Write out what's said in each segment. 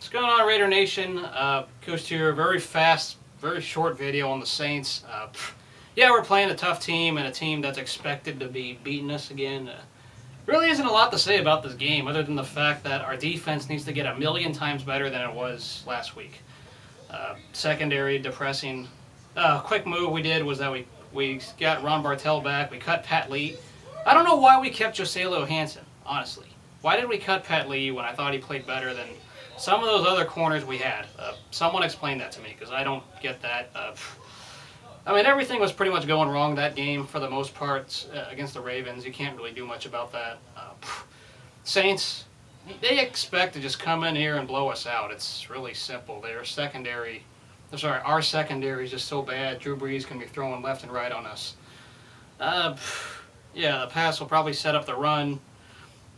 What's going on, Raider Nation? Coach here. Very fast, very short video on the Saints. Yeah, we're playing a tough team and a team that's expected to be beating us again. Really isn't a lot to say about this game other than the fact that our defense needs to get a million times better than it was last week. Secondary, depressing. Quick move we did was that we got Ron Bartel back. We cut Pat Lee. I don't know why we kept Joselo Hansen, honestly. Why did we cut Pat Lee when I thought he played better than some of those other corners we had? Someone explain that to me, because I don't get that. I mean, everything was pretty much going wrong that game for the most part against the Ravens. You can't really do much about that. Saints, they expect to just come in here and blow us out. It's really simple. Our secondary is just so bad. Drew Brees can be throwing left and right on us. Yeah, the pass will probably set up the run.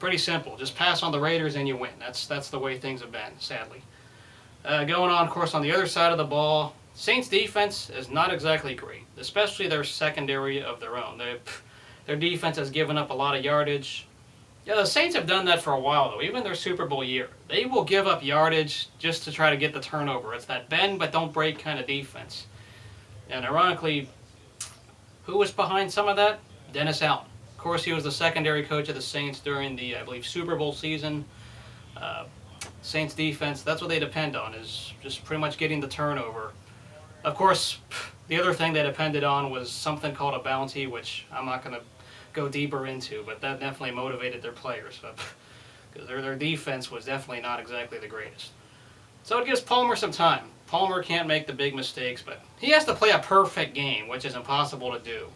Pretty simple. Just pass on the Raiders and you win. That's the way things have been, sadly. Going on, of course, on the other side of the ball, Saints defense is not exactly great, especially their secondary of their own. Their defense has given up a lot of yardage. Yeah, the Saints have done that for a while, though. Even their Super Bowl year, they will give up yardage just to try to get the turnover. It's that bend but don't break kind of defense. And ironically, who was behind some of that? Dennis Allen. Of course, he was the secondary coach of the Saints during the, I believe, Super Bowl season. Saints defense, that's what they depend on, is just pretty much getting the turnover. Of course, the other thing they depended on was something called a bounty, which I'm not going to go deeper into, but that definitely motivated their players, because their defense was definitely not exactly the greatest. So it gives Palmer some time. Palmer can't make the big mistakes, but he has to play a perfect game, which is impossible to do.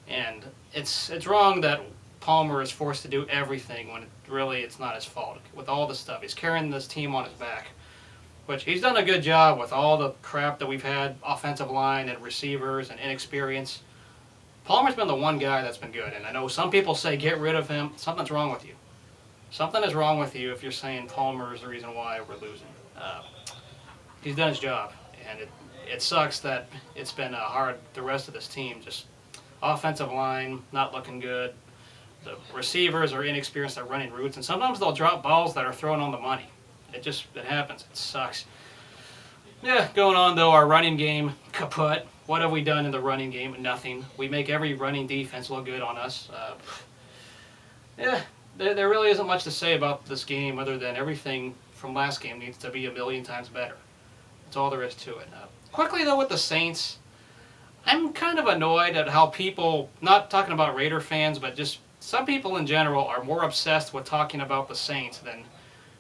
And it's wrong that Palmer is forced to do everything when really it's not his fault. With all the stuff, he's carrying this team on his back, which he's done a good job with all the crap that we've had, offensive line and receivers and inexperience. Palmer's been the one guy that's been good, and I know some people say get rid of him. Something's wrong with you. Something is wrong with you if you're saying Palmer is the reason why we're losing. He's done his job, and it sucks that it's been hard. The rest of this team, just offensive line not looking good. The receivers are inexperienced at running routes, and sometimes they'll drop balls that are thrown on the money. It happens. It sucks. Yeah, going on though, our running game, kaput. What have we done in the running game? Nothing. We make every running defense look good on us. Yeah, there really isn't much to say about this game other than everything from last game needs to be a million times better. That's all there is to it. Quickly though, with the Saints, I'm kind of annoyed at how people, not talking about Raider fans, but just some people in general are more obsessed with talking about the Saints than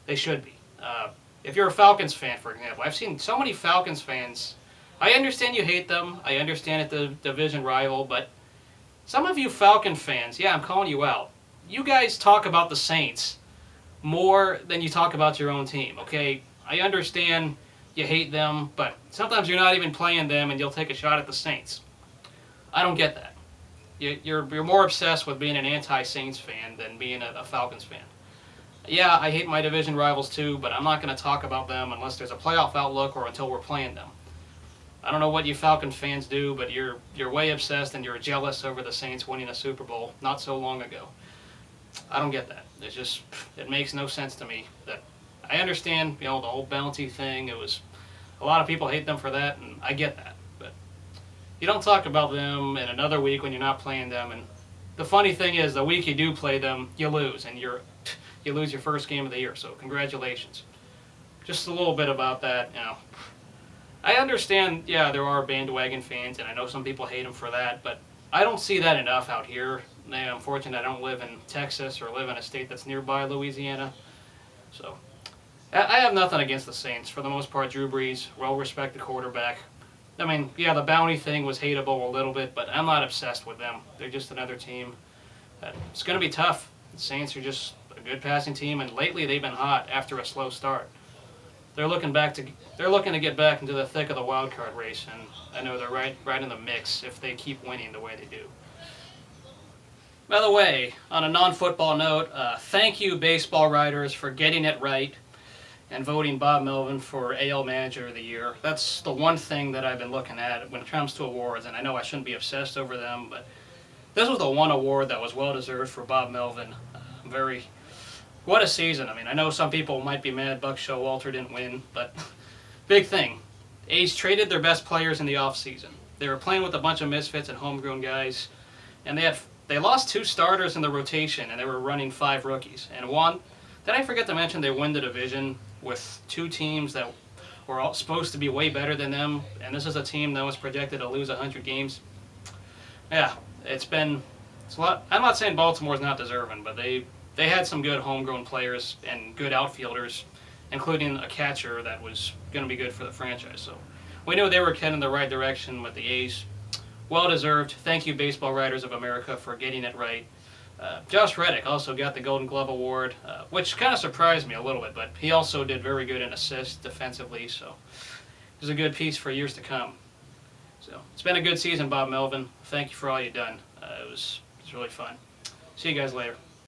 they should be. If you're a Falcons fan, for example, I've seen so many Falcons fans. I understand you hate them. I understand it's a division rival, but some of you Falcon fans, yeah, I'm calling you out. You guys talk about the Saints more than you talk about your own team, okay? I understand you hate them, but sometimes you're not even playing them and you'll take a shot at the Saints. I don't get that. You're more obsessed with being an anti-Saints fan than being a Falcons fan. Yeah, I hate my division rivals too, but I'm not going to talk about them unless there's a playoff outlook or until we're playing them. I don't know what you Falcons fans do, but you're way obsessed and you're jealous over the Saints winning a Super Bowl not so long ago. I don't get that. It makes no sense to me. That I understand, the whole bounty thing. A lot of people hate them for that, and I get that. But you don't talk about them in another week when you're not playing them. And the funny thing is, the week you do play them, you lose, and you lose your first game of the year. So congratulations. Just a little bit about that. I understand. Yeah, there are bandwagon fans, and I know some people hate them for that, but I don't see that enough out here. I'm fortunate I don't live in Texas or live in a state that's nearby Louisiana. So I have nothing against the Saints. For the most part, Drew Brees, well-respected quarterback. I mean, yeah, the bounty thing was hateable a little bit, but I'm not obsessed with them. They're just another team. It's going to be tough. The Saints are just a good passing team, and lately they've been hot after a slow start. They're looking to get back into the thick of the wild card race, and I know they're right in the mix if they keep winning the way they do. By the way, on a non-football note, thank you, baseball writers, for getting it right and voting Bob Melvin for AL Manager of the Year. That's the one thing that I've been looking at when it comes to awards, and I know I shouldn't be obsessed over them, but this was the one award that was well-deserved for Bob Melvin. I'm very what a season. I mean, I know some people might be mad Buck Showalter didn't win, but big thing. A's traded their best players in the offseason. They were playing with a bunch of misfits and homegrown guys, and they lost 2 starters in the rotation, and they were running 5 rookies. And one, did I forget to mention they win the division with 2 teams that were all supposed to be way better than them, and this is a team that was projected to lose 100 games. Yeah, it's a lot. I'm not saying Baltimore's not deserving, but they had some good homegrown players and good outfielders, including a catcher that was going to be good for the franchise. So we knew they were heading in the right direction with the A's. Well deserved. Thank you, Baseball Writers of America, for getting it right. Josh Reddick also got the Golden Glove Award, which kind of surprised me a little bit, but he also did very good in assists defensively, so it was a good piece for years to come. So it's been a good season, Bob Melvin. Thank you for all you've done. It was really fun. See you guys later.